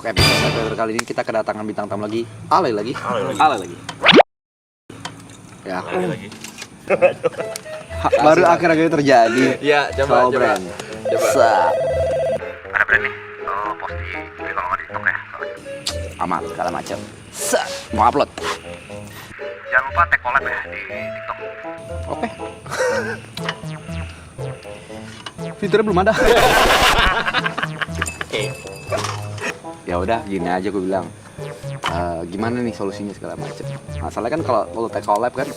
Episode kali ini kita kedatangan bintang tamu lagi. Ale lagi. Ya. Baru akhir-akhir ini terjadi. Ya, coba. Brand. Ada brand nih. Post di kalau nggak di TikTok ya. Aman segala macam. Mau upload. Jangan lupa tag collab ya di TikTok. Oke. Fiturnya belum ada. Oke. Ya udah gini aja gue bilang. Gimana nih solusinya segala macam. Masalahnya kan kalau tag collab kan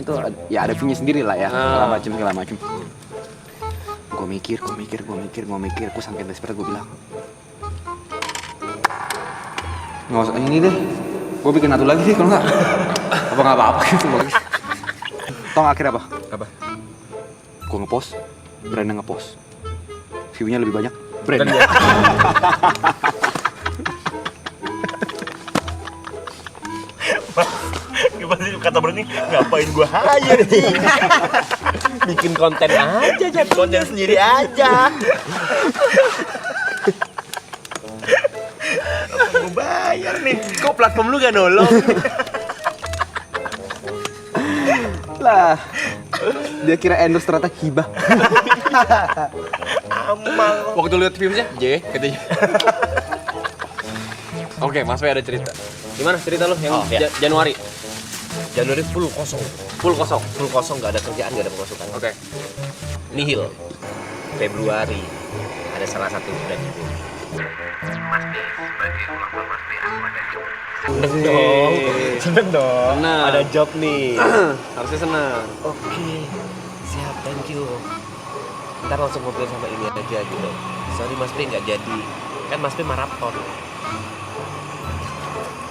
itu ya ada fee-nya sendiri lah ya, segala macam. Gue mikir, gue sampai desperate gue bilang. Nggak usah ini deh. Gue bikin satu lagi sih kalau nggak. Nggak apa-apa gitu lagi. Tau akhirnya apa? Apa? Gue ngepost, brandnya ngepost. View-nya lebih banyak. Brand. Gimana sih kata berani? Ngapain gua hire sih? Bikin konten aja, Konten sendiri aja. Apa gua bayar nih? Kok platform lu gak nolong? Lah, dia kira endorse ternyata hibah. Amal. Waktu lihat viewsnya, katanya. Oke, Mas Wei ada cerita. Gimana cerita lu yang Januari? Januari full kosong. Full kosong, Nggak ada kerjaan, nggak ada pemasukan. Oke. Nihil. Februari ada salah satu bulan itu. Seneng dong. Seneng. Ada job nih. Harusnya senang. Oke, siap, thank you. Ntar langsung ngobrol sama ini aja gitu. Sorry Mas Pri nggak jadi. Kan Mas Pri maraton.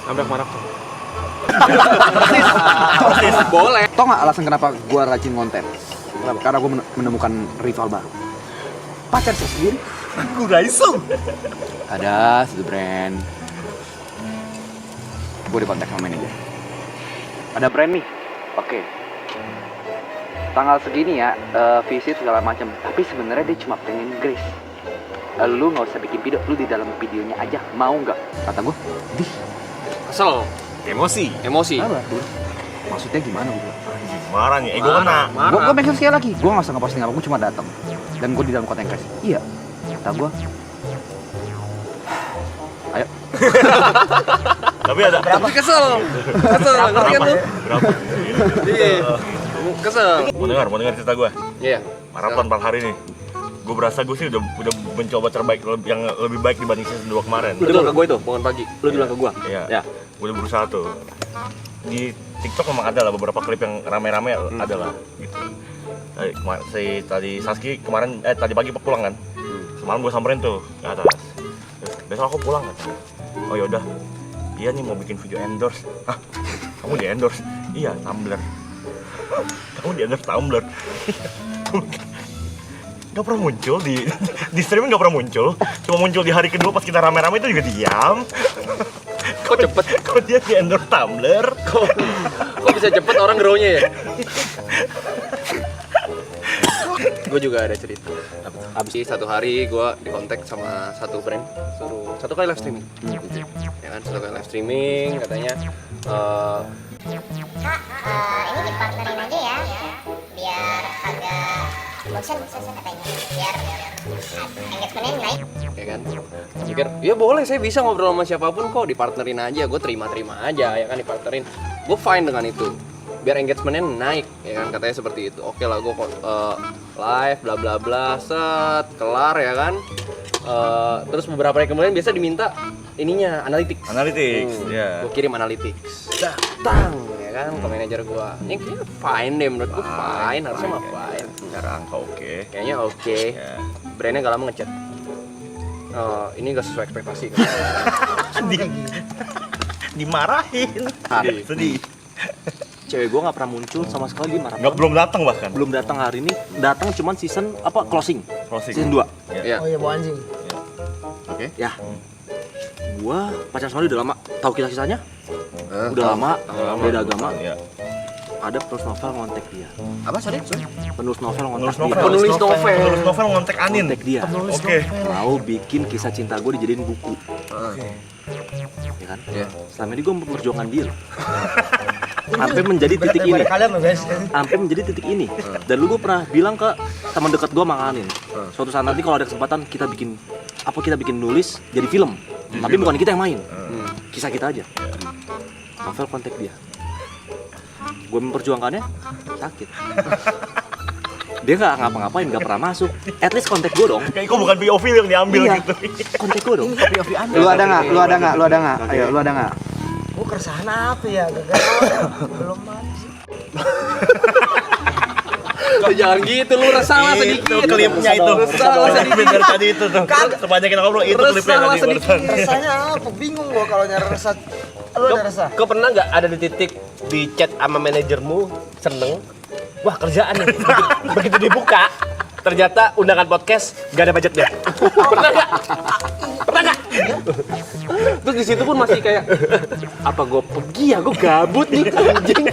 Sampai maraton. Boleh. Tau nggak alasan kenapa gue rajin konten? Karena gue menemukan rival baru. Pacar saya sendiri. Gue langsung. Ada satu brand. Gue dikontak sama manajer. Ada brand nih. Oke. Tanggal segini ya, visit segala macam. Tapi sebenarnya dia cuma pengen grace. Lu nggak usah bikin video, lu di dalam videonya aja. Mau nggak? Kata gue, di. Kesel, Emosi. Sabar dulu. Maksudnya gimana gue? Marah nih, ego kena. Gue mention sekali lagi. Gue nggak usah ngeposting apa, gue cuma datang. Dan gue di dalam konten grace. Iya. Kata gue. Ayo. Tapi ada berapa? kesel, ngerti kan tuh? Berapa? Iya, kesel. Mau dengar cerita gue? Iya. Maraton 4 hari nih. Gue berasa gue sih udah mencoba terbaik yang lebih baik dibanding season 2 kemarin. Lu bilang ke gue itu, bangun pagi. Lu bilang ke gue. Iya. Ya. Gue udah berusaha tuh. Di TikTok memang ada lah beberapa klip yang rame-rame ada lah gitu. Tadi Saski tadi pagi pulang kan. Semalam gue samperin tuh ke atas. Terus, besok aku pulang kan. Oh yaudah. Iya nih mau bikin video endorse. Hah? Kamu di endorse? Iya, Tumblr. Kamu di endorse Tumblr. Gak pernah muncul di streaming, gak pernah muncul. Cuma muncul di hari kedua pas kita rame-rame itu juga diam. Kok cepet? Kok dia di endorse Tumblr? Kok bisa cepet orang grow-nya ya? Gue juga ada cerita. Abis satu hari gue dikontak sama satu brand, suruh satu kali live streaming. Ya kan, satu kali live streaming katanya. Ini dipartnerin aja ya, biar agak bosan katanya, biar engagementnya naik. Ya kan, mikir, ya boleh saya bisa ngobrol sama siapapun kok, dipartnerin aja, gue terima aja ya kan, dipartnerin, gue fine dengan itu, biar engagementnya naik, ya kan, katanya seperti itu. Oke lah, gue live bla bla bla, set kelar ya kan. Terus beberapa hari kemudian biasa diminta ininya analytics, ya. gue kirim analytics, datang ya kan ke manajer gue. Ini kayaknya fine deh menurut gue, fine, harusnya mah fine. Cara angka oke. Kayaknya oke. Ya. Brandnya gak lama ngechat. Ini gak sesuai ekspektasi. Dimarahin. Sedih. Cewek gue nggak pernah muncul sama sekali di maraton. Belum datang bahkan. Belum datang hari ini. Datang cuman season closing. Closing. Season 2. Iya. Oh iya, bawa anjing. Oke. Ya. Gua pacaran sama dia udah lama. Tahu kisah-kisahnya? Udah lama, beda agama. Ya. ada penulis novel ngontek dia. Apa sorry? Penulis novel ngontek Penulis dia. novel. Penulis novel. Penulis novel ngontek Anin. Ngontek dia. Oke. Mau bikin kisah cinta gue dijadiin buku. Ya kan? Iya. Selama ini gue memperjuangkan dia loh. Sampai menjadi titik ini. Sampai menjadi titik ini. Dan lu gue pernah bilang ke teman dekat gue Manganin. Suatu saat nanti kalau ada kesempatan kita bikin nulis jadi film. Tapi bukan kita yang main. Kisah kita aja. Novel kontak dia. Gue memperjuangkannya sakit. Dia nggak ngapa-ngapain, nggak pernah masuk. At least kontak gue dong. Kayak kok bukan POV yang diambil Iya. gitu. Kontak gue dong. Lu ada nggak? Ayo, lu ada nggak? Gue keresahan apa ya? Gak belum mandi sih. Jangan gitu, lu resah sedikit. Itu klipnya itu. Resah sedikit. Dari tadi itu tuh. Sepanjang kita ngobrol itu klipnya Resah tadi sedikit. barusan. Resahnya apa? Bingung gue kalau nyari resah. Lu ada resah? Kau pernah nggak ada di titik di chat sama manajermu seneng? Wah kerjaan nih. Begitu dibuka, ternyata undangan podcast gak ada budgetnya. Pernah nggak? Pernah nggak? Terus di situ pun masih kayak apa gue pergi ya? Gue gabut nih anjing.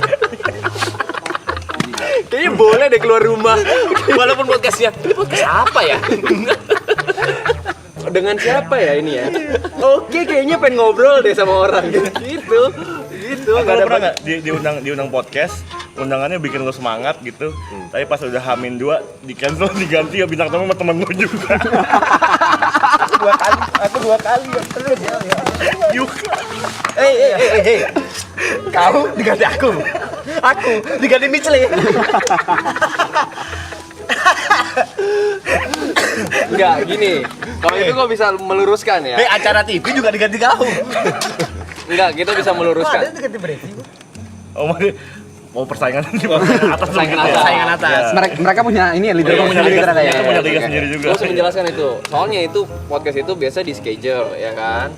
Kayaknya boleh deh keluar rumah. Walaupun podcastnya, ini podcast apa ya? Dengan siapa ya ini ya? Oke, kayaknya pengen ngobrol deh sama orang gitu. Lu pernah nggak diundang podcast, undangannya bikin lu semangat gitu, tapi pas udah H-2 di cancel diganti ya bintang tamu sama temen lu juga. Aku dua kali ya. Terus ya. Yuk. Hei. Kau diganti aku. Aku diganti Michelin. Enggak, gini. Kalau itu gue bisa meluruskan ya. Acara TV juga diganti kau. Enggak, kita bisa Ada meluruskan. ganti briefing. Oh, mau persaingan atas Persaingan gitu ya? atas. Saingan atas. Mereka punya ini ya, leader Mereka punya sendiri liga ternyata ya. sendiri, punya liga sendiri juga. Gue harus menjelaskan itu. Soalnya itu podcast itu biasa di schedule, ya kan?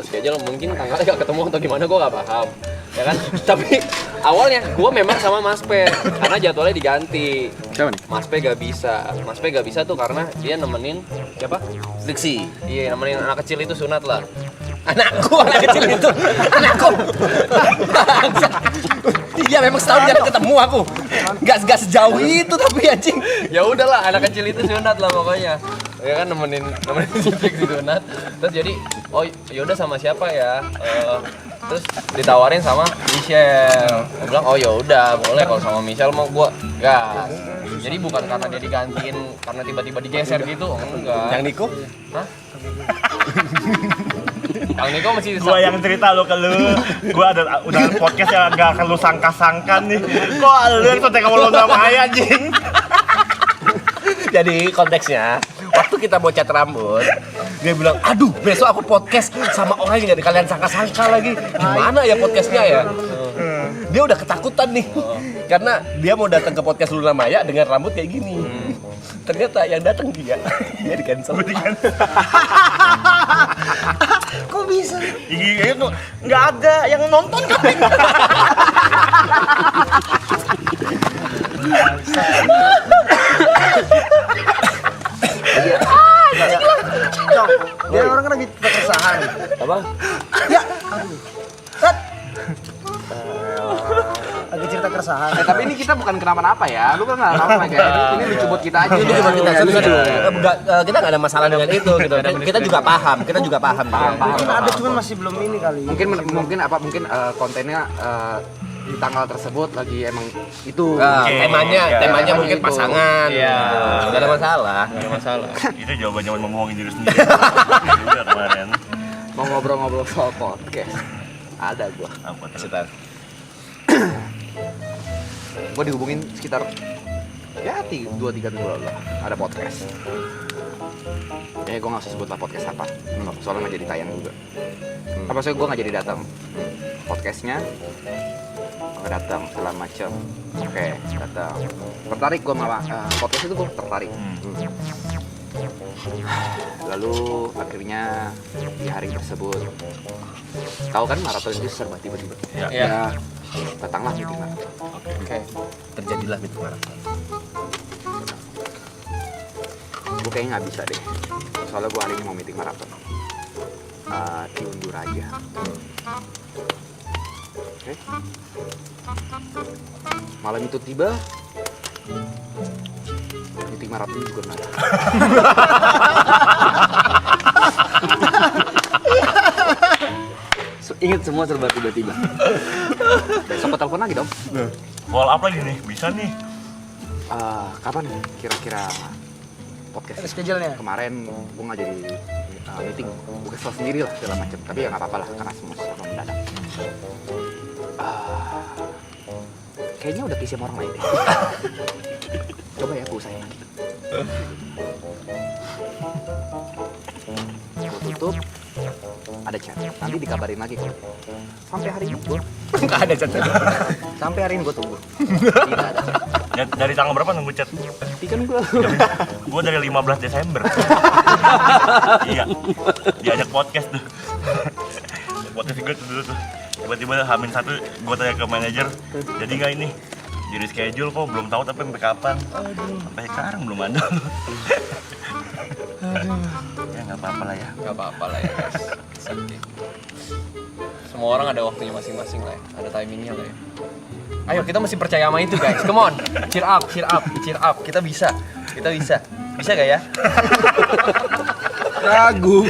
Schedule. Mungkin tanggalnya gak ketemu atau gimana gue gak paham, ya kan? Tapi awalnya gue memang sama Mas Pe, karena jadwalnya diganti. Siapa nih? Mas Pe gak bisa tuh karena dia nemenin siapa? Diksi. Iya, nemenin anak kecil itu sunat lah. Anak kecil itu. Anakku. Iya memang setahun jarang ketemu aku. Gak sejauh itu tapi anjing. Ya udahlah, anak kecil itu sunat lah pokoknya. Ya kan nemenin Citrix di sunat. Terus jadi, oh yaudah sama siapa ya? Terus ditawarin sama Michelle. Gue bilang, oh yaudah boleh kalau sama Michelle mau gue gas. Jadi bukan karena dia digantiin karena tiba-tiba digeser gitu, enggak. Yang Niko? Hah? Yang Niko masih Gua yang cerita lu ke lu, gua ada undangan podcast yang gak akan lu sangka-sangkan nih. Kok lu yang kontak sama Luna Maya anjing? Jadi konteksnya, waktu kita mau cat rambut, dia bilang, aduh besok aku podcast sama orang yang gak kalian sangka-sangka lagi. Gimana ya podcastnya ya? Dia udah ketakutan nih, karena dia mau datang ke podcast Luna Maya dengan rambut kayak gini. Ternyata yang datang dia di cancel. Kok bisa? Iya, itu nggak ada yang nonton kan? Cong, dia orang kan lagi keresahan. Apa? Ya, aduh. Set. Lagi cerita keresahan. Tapi ini kita bukan kenapa-napa ya. Lu kan nggak apa-apa kayak ini lucu buat kita aja. Ini cuma kita kita nggak ada masalah dengan itu gitu. Kita juga paham. Mungkin ada cuman masih belum ini kali. Mungkin kontennya di tanggal tersebut lagi emang itu. Nah, Oke. temanya Ya, mungkin itu. pasangan. Iya. Nggak ada masalah. Nggak ada masalah. Itu jawabannya membohongin diri sendiri. Juga kemarin. Mau ngobrol-ngobrol soal podcast. Ada gua. Apa tuh? Sebentar. Gua dihubungin sekitar ya 2-3 minggu lalu lah. Ada podcast. Ya gua nggak usah sebut lah podcast apa. Soalnya nggak jadi tayang juga. Apa sih gua nggak jadi datang. Podcastnya nggak datang segala macam. Oke, datang. Tertarik gua malah podcast itu gua tertarik. Lalu akhirnya di hari tersebut tahu kan maraton itu serba tiba-tiba. Iya. Datanglah meeting maraton. Oke. Terjadilah itu maraton. Gue kayaknya nggak bisa deh. Soalnya gue hari ini mau meeting maraton. Diundur aja. Oke. Malam itu tiba, meeting maraton juga nggak ada. Ingat semua serba tiba-tiba. Besok telepon lagi dong. Follow up lagi nih, bisa nih. Kapan kira-kira podcast? Schedule-nya. Kemarin gue nggak jadi meeting, gue kesel sendiri lah segala macam. Tapi ya nggak apa-apa lah karena semua sesuatu mendadak. Kayaknya udah kisi sama orang lain deh. Coba ya gue usahain. Gue tutup, ada chat. Nanti dikabarin lagi kok. Sampai hari ini gue Nggak ada chat. sampai hari ini gue tunggu. Tidak ada chat. Ya, dari tanggal berapa nunggu chat? Tapi kan gue Gue dari 15 Desember. Iya. Diajak podcast tuh. Podcast gue tuh dulu tuh. Tiba-tiba H-1 gue tanya ke manajer, jadi nggak ini? Jadi schedule kok belum tahu tapi sampai kapan? Sampai sekarang belum ada. Ya nggak apa-apa lah ya. Gak apa-apa lah ya guys. Sakit. Semua orang ada waktunya masing-masing lah ya. Ada timingnya lah ya. Ayo kita mesti percaya sama itu guys. Come on. Cheer up, cheer up, cheer up. Kita bisa. Kita bisa. Bisa gak ya? Ragu.